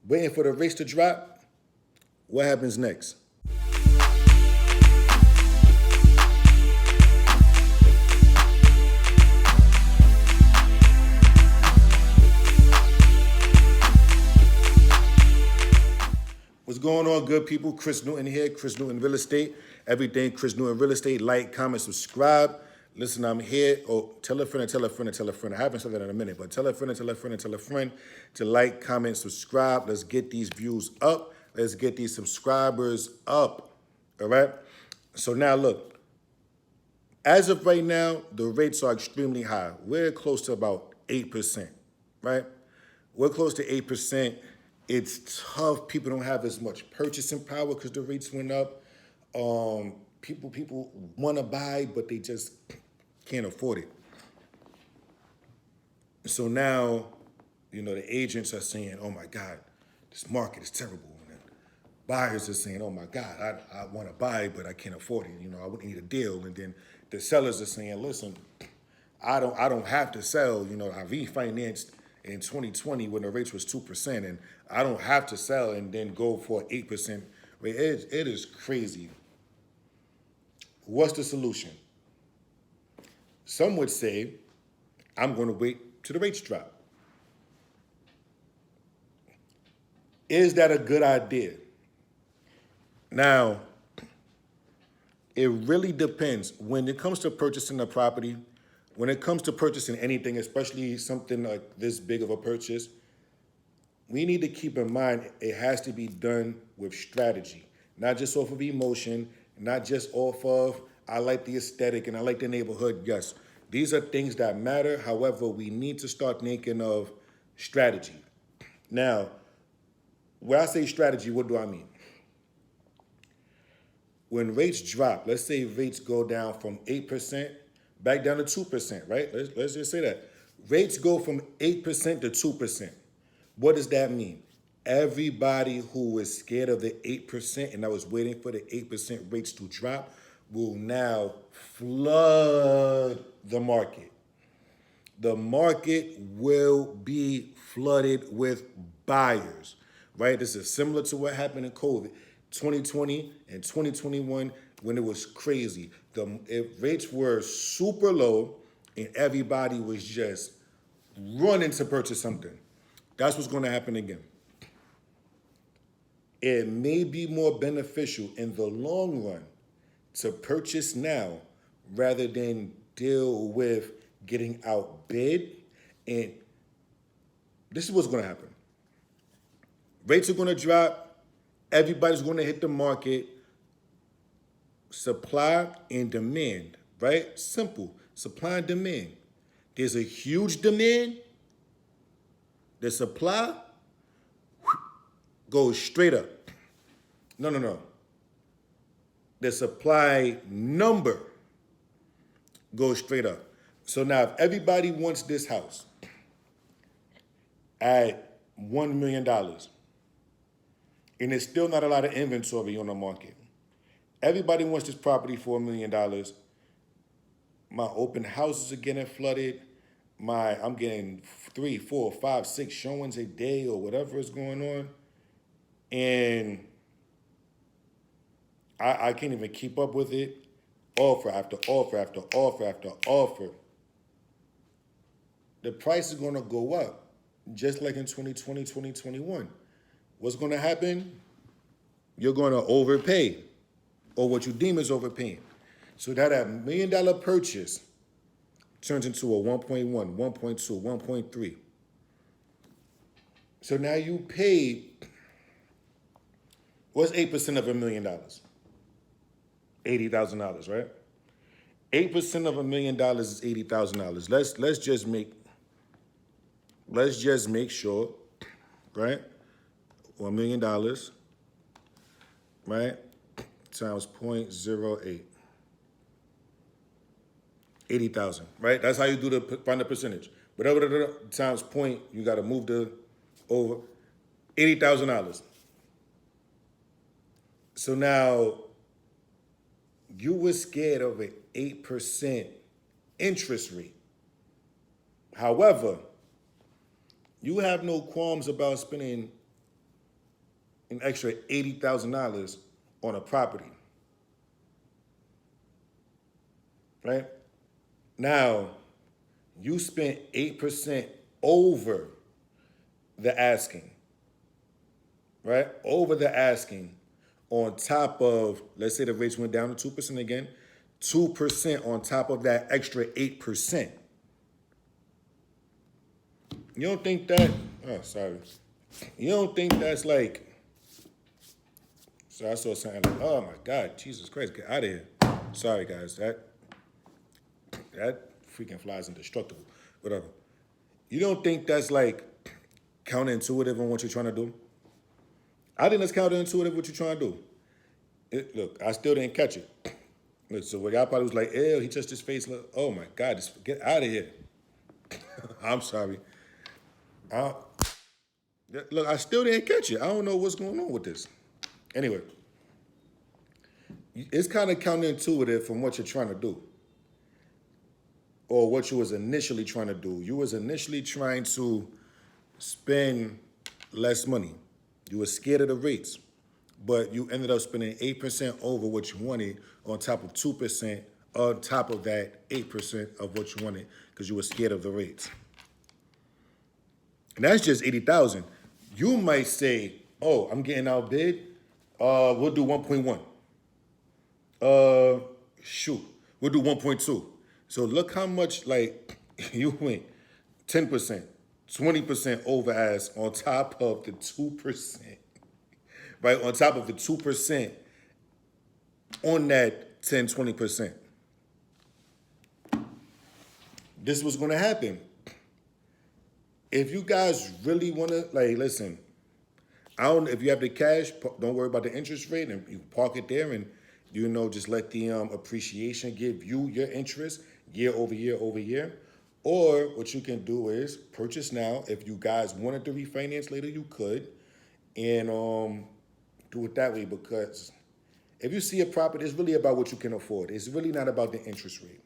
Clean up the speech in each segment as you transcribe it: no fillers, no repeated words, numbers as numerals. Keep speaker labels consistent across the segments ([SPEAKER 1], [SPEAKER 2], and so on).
[SPEAKER 1] waiting for the rates to drop. What happens next? What's going on, good people? Chris Newton here, Chris Newton Real Estate. Everything Chris Newton Real Estate. Like, comment, subscribe. Listen, I'm here. Oh, tell a friend and tell a friend and tell a friend. I haven't said that in a minute, but tell a friend and tell a friend and tell a friend to like, comment, subscribe. Let's get these views up. Let's get these subscribers up. All right? So now look, as of right now, the rates are extremely high. We're close to about 8%, right? We're close to 8%. It's tough. People don't have as much purchasing power because the rates went up. People want to buy, but they just can't afford it. So now, the agents are saying, "Oh my God, this market is terrible." And buyers are saying, "Oh my God, I want to buy, but I can't afford it. I would need a deal." And then the sellers are saying, "Listen, I don't have to sell. I refinanced in 2020 when the rates was 2%, and I don't have to sell and then go for 8% rate." It is crazy. What's the solution? Some would say, I'm going to wait till the rates drop. Is that a good idea? Now, it really depends. When it comes to purchasing a property, when it comes to purchasing anything, especially something like this big of a purchase, we need to keep in mind it has to be done with strategy, not just off of emotion, not just off of, I like the aesthetic and I like the neighborhood. Yes, these are things that matter. However, we need to start thinking of strategy. Now, when I say strategy, what do I mean? When rates drop, let's say rates go down from 8% back down to 2%, right? Let's just say that. Rates go from 8% to 2%. What does that mean? Everybody who is scared of the 8% and I was waiting for the 8% rates to drop will now flood the market. The market will be flooded with buyers, right? This is similar to what happened in COVID, 2020 and 2021 when it was crazy. Rates were super low and everybody was just running to purchase something. That's what's going to happen again. It may be more beneficial in the long run to purchase now rather than deal with getting outbid. And this is what's going to happen. Rates are going to drop. Everybody's going to hit the market. Supply and demand, right? Simple. Supply and demand. There's a huge demand. The supply goes straight up. No. The supply number goes straight up. So now if everybody wants this house at $1 million and there's still not a lot of inventory on the market, everybody wants this property for $1 million. My open houses are getting flooded. I'm getting 3, 4, 5, 6 showings a day or whatever is going on. And I can't even keep up with it. Offer after offer after offer after offer. The price is going to go up, just like in 2020, 2021. What's going to happen? You're going to overpay, or what you deem as overpaying. So that $1 million purchase turns into a 1.1, 1.2, 1.3. So now you paid, what's 8% of $1 million? $80,000, right? 8% of $1 million is $80,000. Let's just make sure, right? $1 million, right? Times 0.08. 80,000, right? That's how you find the percentage. Whatever times point, you got to move over $80,000. So now you were scared of an 8% interest rate. However, you have no qualms about spending an extra $80,000 on a property, right? Now, you spent 8% over the asking, right? Over the asking on top of, let's say the rates went down to 2% again, 2% on top of that extra 8%. You don't think that, oh, sorry. You don't think that's like, so I saw something like, oh my God, Jesus Christ, get out of here. Sorry guys, that freaking fly is indestructible. Whatever. You don't think that's like counterintuitive on what you're trying to do? I think that's counterintuitive what you're trying to do. Look, I still didn't catch it. Look, so what y'all probably was like, ew, he touched his face. Look, oh my God, just get out of here. I'm sorry. Look, I still didn't catch it. I don't know what's going on with this. Anyway, it's kind of counterintuitive from what you're trying to do or what you was initially trying to do. You was initially trying to spend less money. You were scared of the rates, but you ended up spending 8% over what you wanted on top of 2% on top of that 8% of what you wanted because you were scared of the rates. And that's just 80,000. You might say, oh, I'm getting outbid. We'll do 1.1. Shoot, we'll do 1.2. So look how much like you went 10%, 20% over as on top of the 2%, right? On top of the 2% on that 10, 20%. This is what's gonna happen. If you guys really wanna, like, listen, I don't, if you have the cash, don't worry about the interest rate and you park it there and, you know, just let the appreciation give you your interest year over year over year. Or what you can do is purchase now. If you guys wanted to refinance later, you could. And do it that way because if you see a property, it's really about what you can afford. It's really not about the interest rate,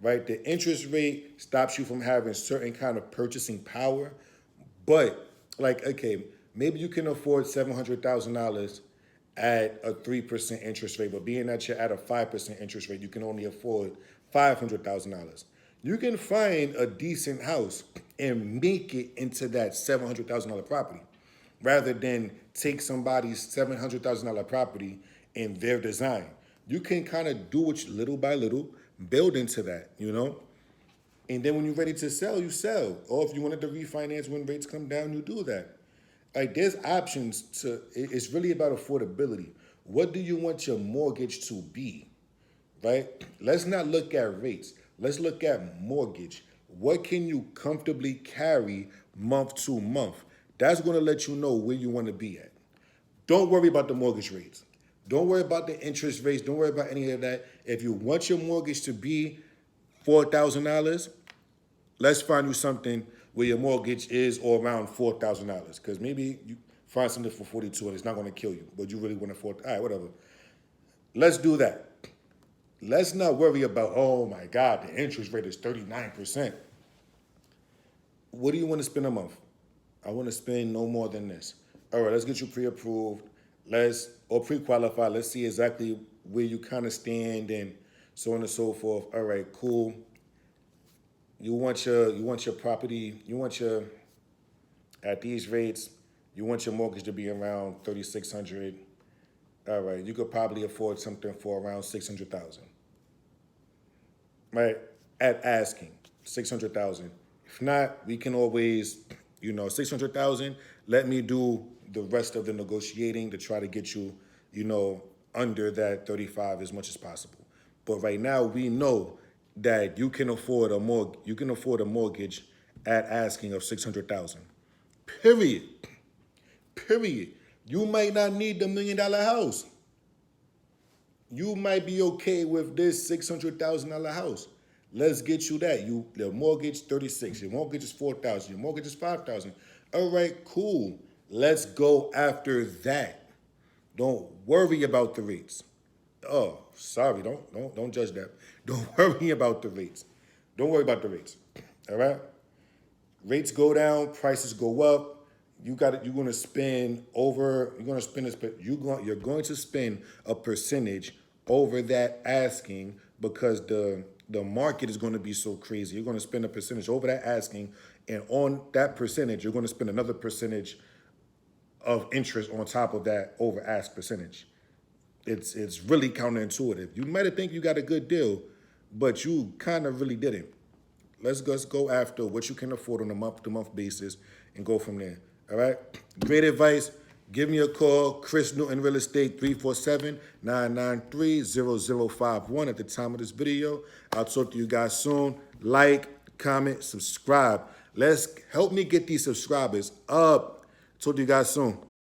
[SPEAKER 1] right? The interest rate stops you from having certain kind of purchasing power. But like, okay, maybe you can afford $700,000 at a 3% interest rate, but being that you're at a 5% interest rate, you can only afford $500,000. You can find a decent house and make it into that $700,000 property rather than take somebody's $700,000 property in their design. You can kind of do it little by little, build into that, you know? And then when you're ready to sell, you sell. Or if you wanted to refinance when rates come down, you do that. Like there's options to, it's really about affordability. What do you want your mortgage to be, right? Let's not look at rates. Let's look at mortgage. What can you comfortably carry month to month? That's going to let you know where you want to be at. Don't worry about the mortgage rates. Don't worry about the interest rates. Don't worry about any of that. If you want your mortgage to be $4,000, let's find you something where your mortgage is or around $4,000. Because maybe you find something for 42 and it's not going to kill you, but you really want to afford. All right, whatever. Let's do that. Let's not worry about, oh my God, the interest rate is 39%. What do you want to spend a month? I want to spend no more than this. All right, let's get you pre-approved. Or pre-qualified. Let's see exactly where you kind of stand and so on and so forth. All right, cool. You want your property, at these rates, you want your mortgage to be around $3,600. All right, you could probably afford something for around $600,000. Right? At asking, $600,000. If not, we can always, $600,000. Let me do the rest of the negotiating to try to get you, under that 35 as much as possible. But right now, we know that you can afford a mortgage at asking of $600,000. Period. Period. You might not need the $1 million house. You might be okay with this $600,000 house. Let's get you that. The mortgage 36. Your mortgage is 4,000. Your mortgage is 5,000. All right, cool. Let's go after that. Don't worry about the rates. Oh, sorry. Don't judge that. Don't worry about the rates. Don't worry about the rates. All right. Rates go down. Prices go up. You're going to spend over. You're going to spend you're going to spend a percentage over that asking because the market is going to be so crazy. You're going to spend a percentage over that asking, and on that percentage, you're going to spend another percentage of interest on top of that over ask percentage. It's really counterintuitive. You might have think you got a good deal, but you kind of really didn't. Let's just go after what you can afford on a month-to-month basis and go from there. All right? Great advice. Give me a call, Chris Newton Real Estate, 347-993-0051 at the time of this video. I'll talk to you guys soon. Like, comment, subscribe. Let's help me get these subscribers up. Talk to you guys soon.